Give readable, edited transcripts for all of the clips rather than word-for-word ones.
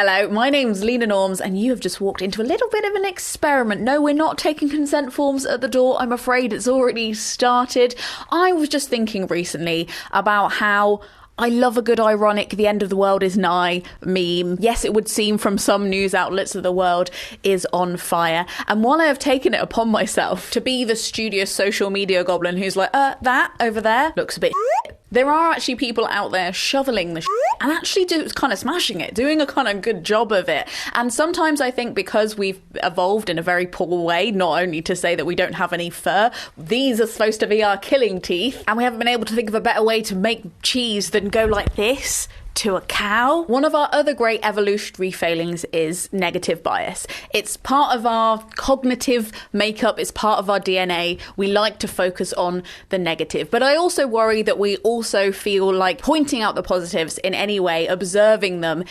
Hello, my name's Lena Norms, and you have just walked into a little bit of an experiment. No, we're not taking consent forms at the door. I'm afraid it's already started. I was just thinking recently about how I love a good ironic "the end of the world is nigh" meme. Yes, it would seem from some news outlets that the world is on fire. And while I have taken it upon myself to be the studious social media goblin who's like, that over there looks a bit shit, there are actually people out there shoveling the shit and actually kind of smashing it, doing a kind of good job of it. And sometimes I think because we've evolved in a very poor way, not only to say that we don't have any fur, these are supposed to be our killing teeth, and we haven't been able to think of a better way to make cheese than go like this to a cow. One of our other great evolutionary failings is negative bias. It's part of our cognitive makeup, it's part of our DNA. We like to focus on the negative. But I also worry that we also feel like pointing out the positives in any way, observing them,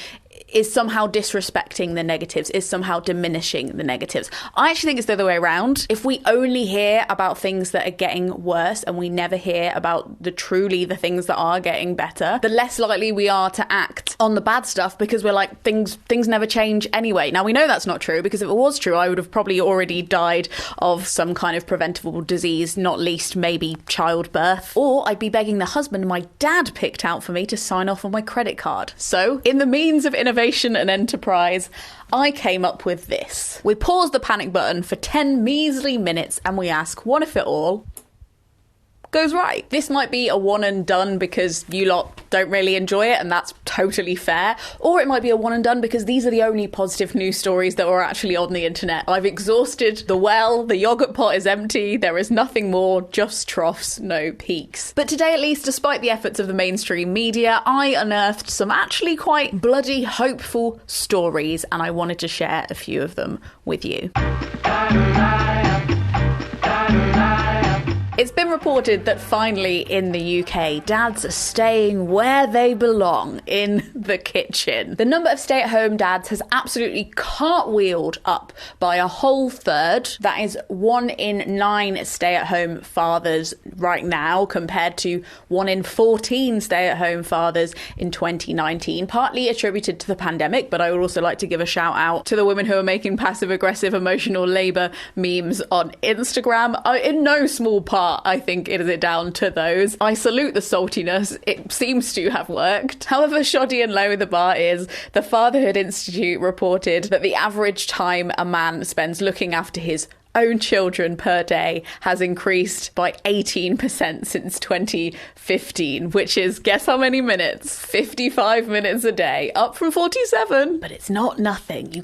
is somehow disrespecting the negatives, is somehow diminishing the negatives. I actually think it's the other way around. If we only hear about things that are getting worse and we never hear about the things that are getting better, the less likely we are to act on the bad stuff, because we're like, things never change anyway. Now, we know that's not true, because if it was true, I would have probably already died of some kind of preventable disease, not least maybe childbirth, or I'd be begging the husband my dad picked out for me to sign off on my credit card. So, in the means of innovation and enterprise, I came up with this. We pause the panic button for 10 measly minutes and we ask, what if it all goes right? This might be a one and done because you lot don't really enjoy it, and that's totally fair. Or it might be a one and done because these are the only positive news stories that are actually on the internet. I've exhausted the well, the yogurt pot is empty, there is nothing more, just troughs, no peaks. But today, at least, despite the efforts of the mainstream media, I unearthed some actually quite bloody hopeful stories, and I wanted to share a few of them with you. It's been reported that finally in the UK, dads are staying where they belong, in the kitchen. The number of stay-at-home dads has absolutely cartwheeled up by a whole third. That is 1 in 9 stay-at-home fathers right now, compared to 1 in 14 stay-at-home fathers in 2019, partly attributed to the pandemic, but I would also like to give a shout out to the women who are making passive-aggressive emotional labour memes on Instagram. In no small part, I think it is down to those. I salute the saltiness. It seems to have worked. However shoddy and low the bar is, the Fatherhood Institute reported that the average time a man spends looking after his own children per day has increased by 18% since 2015, which is, guess how many minutes? 55 minutes a day, up from 47. But it's not nothing.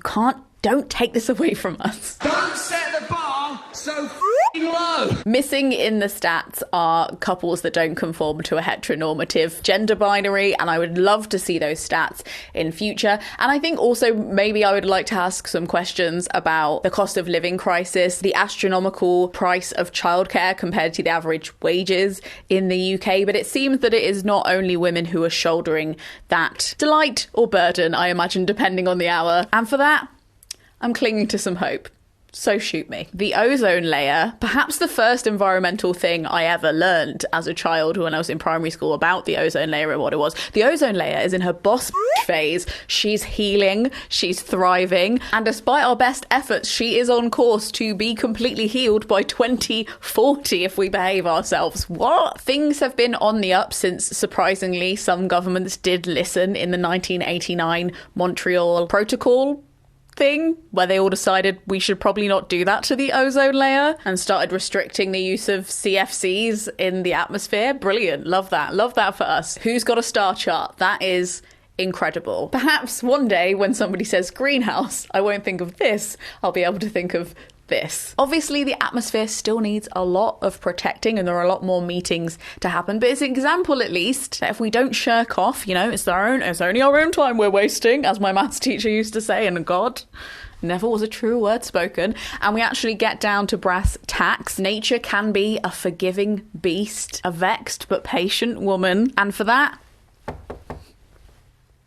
Don't take this away from us. Don't set the bar so low. Missing in the stats are couples that don't conform to a heteronormative gender binary, and I would love to see those stats in future. And I think also maybe I would like to ask some questions about the cost of living crisis, the astronomical price of childcare compared to the average wages in the UK. But it seems that it is not only women who are shouldering that delight or burden, I imagine, depending on the hour. And for that, I'm clinging to some hope. So shoot me. The ozone layer, perhaps the first environmental thing I ever learned as a child when I was in primary school about the ozone layer and what it was. The ozone layer is in her boss phase. She's healing, she's thriving, and despite our best efforts, she is on course to be completely healed by 2040 if we behave ourselves. What? Things have been on the up since, surprisingly, some governments did listen in the 1989 Montreal Protocol thing, where they all decided we should probably not do that to the ozone layer and started restricting the use of CFCs in the atmosphere. Brilliant. Love that. Love that for us. Who's got a star chart? That is incredible. Perhaps one day when somebody says greenhouse, I won't think of this. I'll be able to think of this. Obviously, the atmosphere still needs a lot of protecting, and there are a lot more meetings to happen. But it's an example, at least, that if we don't shirk off, it's only our own time we're wasting, as my maths teacher used to say, and God, never was a true word spoken, and we actually get down to brass tacks. Nature can be a forgiving beast, a vexed but patient woman, and for that,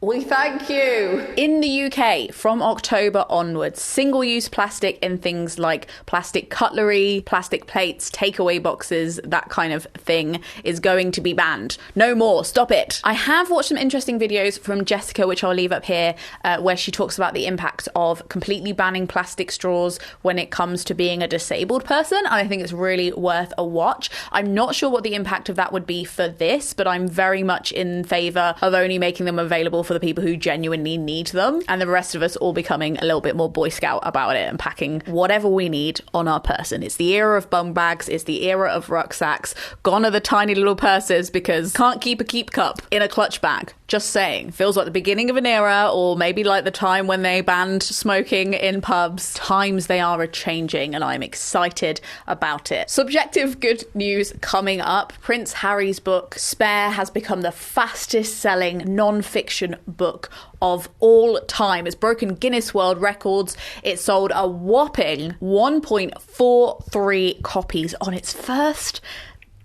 We thank you. In the UK, from October onwards, single-use plastic in things like plastic cutlery, plastic plates, takeaway boxes, that kind of thing is going to be banned. No more. Stop it. I have watched some interesting videos from Jessica, which I'll leave up here, where she talks about the impact of completely banning plastic straws when it comes to being a disabled person. And I think it's really worth a watch. I'm not sure what the impact of that would be for this, but I'm very much in favour of only making them available for the people who genuinely need them, and the rest of us all becoming a little bit more Boy Scout about it and packing whatever we need on our person. It's the era of bum bags, it's the era of rucksacks. Gone are the tiny little purses because can't keep a keep cup in a clutch bag. Just saying. Feels like the beginning of an era, or maybe like the time when they banned smoking in pubs. Times they are a-changing, and I'm excited about it. Subjective good news coming up. Prince Harry's book, Spare, has become the fastest-selling non-fiction book of all time. It's broken Guinness World Records. It sold a whopping 1.43 copies on its first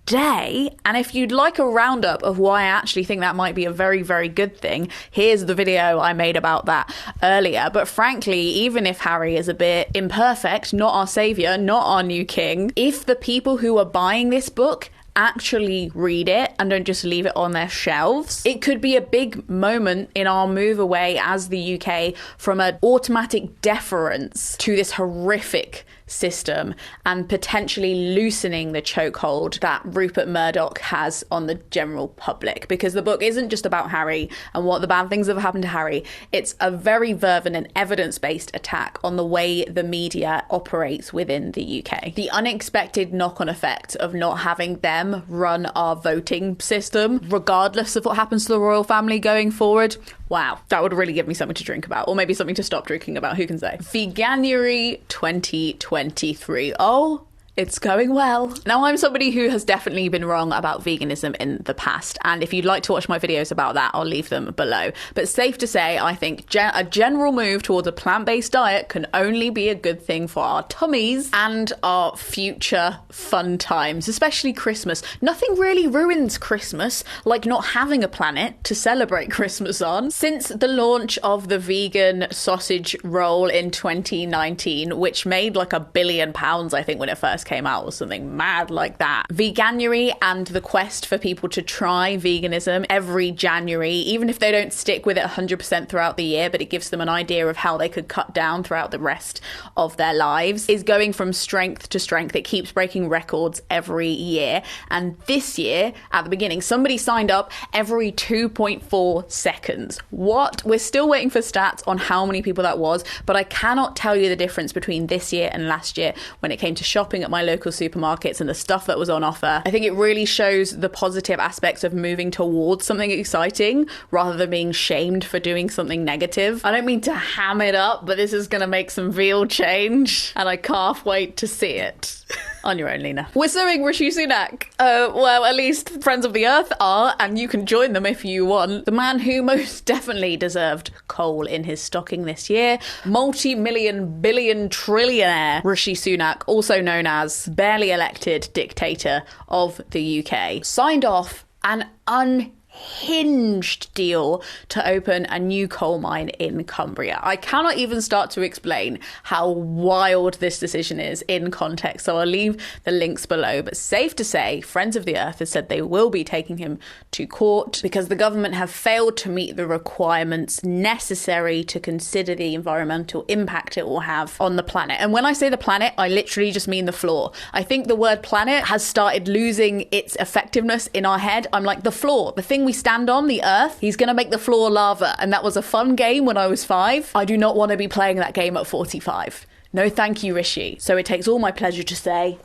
day. And if you'd like a roundup of why I actually think that might be a very, very good thing, here's the video I made about that earlier. But frankly, even if Harry is a bit imperfect, not our saviour, not our new king, if the people who are buying this book actually read it and don't just leave it on their shelves, it could be a big moment in our move away as the UK from an automatic deference to this horrific system and potentially loosening the chokehold that Rupert Murdoch has on the general public. Because the book isn't just about Harry and what the bad things that have happened to Harry. It's a very fervent and evidence-based attack on the way the media operates within the UK. The unexpected knock-on effect of not having them run our voting system, regardless of what happens to the royal family going forward. Wow, that would really give me something to drink about, or maybe something to stop drinking about, who can say? Veganuary 2023. Oh, it's going well. Now, I'm somebody who has definitely been wrong about veganism in the past, and if you'd like to watch my videos about that, I'll leave them below. But safe to say, I think a general move towards a plant-based diet can only be a good thing for our tummies and our future fun times, especially Christmas. Nothing really ruins Christmas like not having a planet to celebrate Christmas on. Since the launch of the vegan sausage roll in 2019, which made like £1 billion, I think, when it first came out, or something mad like that. Veganuary and the quest for people to try veganism every January, even if they don't stick with it 100% throughout the year, but it gives them an idea of how they could cut down throughout the rest of their lives, is going from strength to strength. It keeps breaking records every year. And this year, at the beginning, somebody signed up every 2.4 seconds. What? We're still waiting for stats on how many people that was, but I cannot tell you the difference between this year and last year when it came to shopping at my local supermarkets and the stuff that was on offer. I think it really shows the positive aspects of moving towards something exciting rather than being shamed for doing something negative. I don't mean to ham it up, but this is going to make some real change, and I can't wait to see it. On your own, Lena. We're suing Rishi Sunak. Well, at least Friends of the Earth are, and you can join them if you want. The man who most definitely deserved coal in his stocking this year, multi-million billion trillionaire Rishi Sunak, also known as barely elected dictator of the UK, signed off an unhinged deal to open a new coal mine in Cumbria. I cannot even start to explain how wild this decision is in context, so I'll leave the links below. But safe to say, Friends of the Earth has said they will be taking him to court because the government have failed to meet the requirements necessary to consider the environmental impact it will have on the planet. And when I say the planet, I literally just mean the floor. I think the word planet has started losing its effectiveness in our head. I'm like, the floor, the thing we stand on, the earth, he's going to make the floor lava. And that was a fun game when I was 5. I do not want to be playing that game at 45. No, thank you, Rishi. So it takes all my pleasure to say,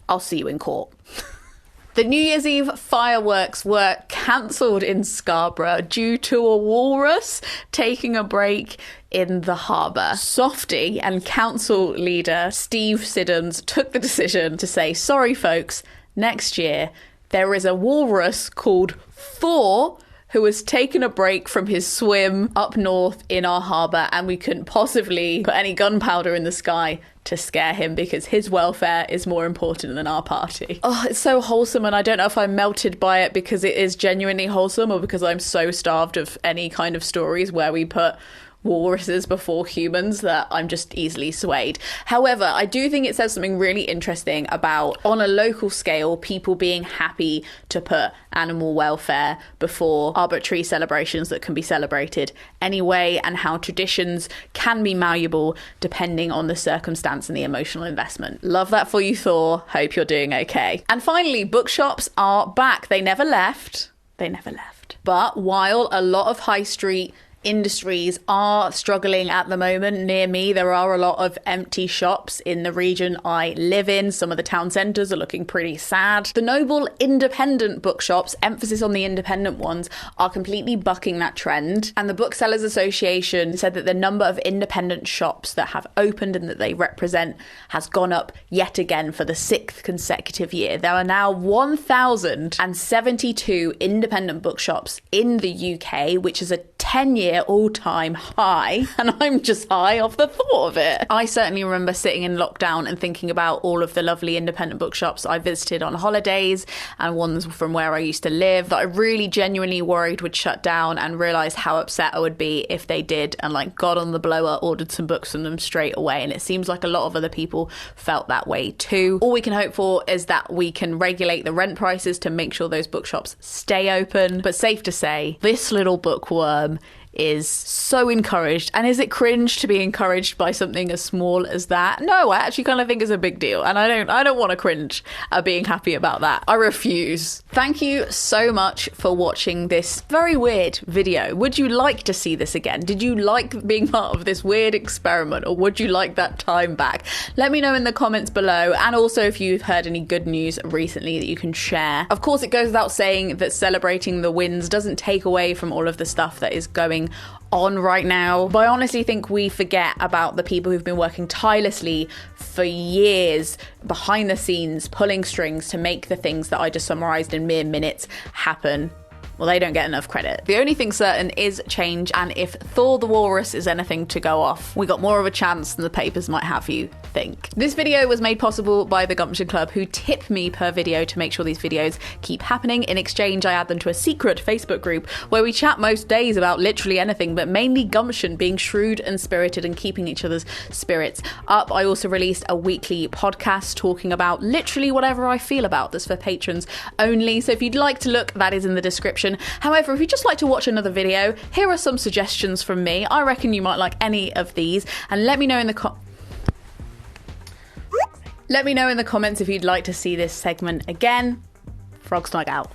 I'll see you in court. The New Year's Eve fireworks were cancelled in Scarborough due to a walrus taking a break in the harbour. Softy and council leader Steve Siddons took the decision to say, sorry folks, next year there is a walrus called Thor who has taken a break from his swim up north in our harbour, and we couldn't possibly put any gunpowder in the sky to scare him because his welfare is more important than our party. Oh, it's so wholesome, and I don't know if I'm melted by it because it is genuinely wholesome or because I'm so starved of any kind of stories where we put walruses before humans that I'm just easily swayed. However, I do think it says something really interesting about, on a local scale, people being happy to put animal welfare before arbitrary celebrations that can be celebrated anyway, and how traditions can be malleable depending on the circumstance and the emotional investment. Love that for you, Thor. Hope you're doing okay. And finally, bookshops are back. They never left. But while a lot of high street industries are struggling at the moment, near me there are a lot of empty shops in the region I live in. Some of the town centres are looking pretty sad. The noble independent bookshops, emphasis on the independent ones, are completely bucking that trend, and the Booksellers Association said that the number of independent shops that have opened and that they represent has gone up yet again for the 6th consecutive year. There are now 1,072 independent bookshops in the UK, which is a 10-year all-time high, and I'm just high off the thought of it. I certainly remember sitting in lockdown and thinking about all of the lovely independent bookshops I visited on holidays and ones from where I used to live that I really genuinely worried would shut down, and realised how upset I would be if they did, and got on the blower, ordered some books from them straight away. And it seems like a lot of other people felt that way too. All we can hope for is that we can regulate the rent prices to make sure those bookshops stay open. But safe to say, this little bookworm is so encouraged. And is it cringe to be encouraged by something as small as that? No, I actually kind of think it's a big deal, and I don't want to cringe at being happy about that. I refuse. Thank you so much for watching this very weird video. Would you like to see this again? Did you like being part of this weird experiment, or would you like that time back? Let me know in the comments below, and also if you've heard any good news recently that you can share. Of course, it goes without saying that celebrating the wins doesn't take away from all of the stuff that is going on right now, but I honestly think we forget about the people who've been working tirelessly for years behind the scenes, pulling strings to make the things that I just summarized in mere minutes happen. Well, they don't get enough credit. The only thing certain is change, and if Thor the Walrus is anything to go off, we got more of a chance than the papers might have you think. This video was made possible by the Gumption Club, who tip me per video to make sure these videos keep happening. In exchange, I add them to a secret Facebook group where we chat most days about literally anything, but mainly gumption, being shrewd and spirited and keeping each other's spirits up. I also released a weekly podcast talking about literally whatever I feel about. That's for patrons only, so if you'd like to look, that is in the description. However, if you'd just like to watch another video, here are some suggestions from me. I reckon you might like any of these, and let me know in the comments if you'd like to see this segment again. Frog Snug out.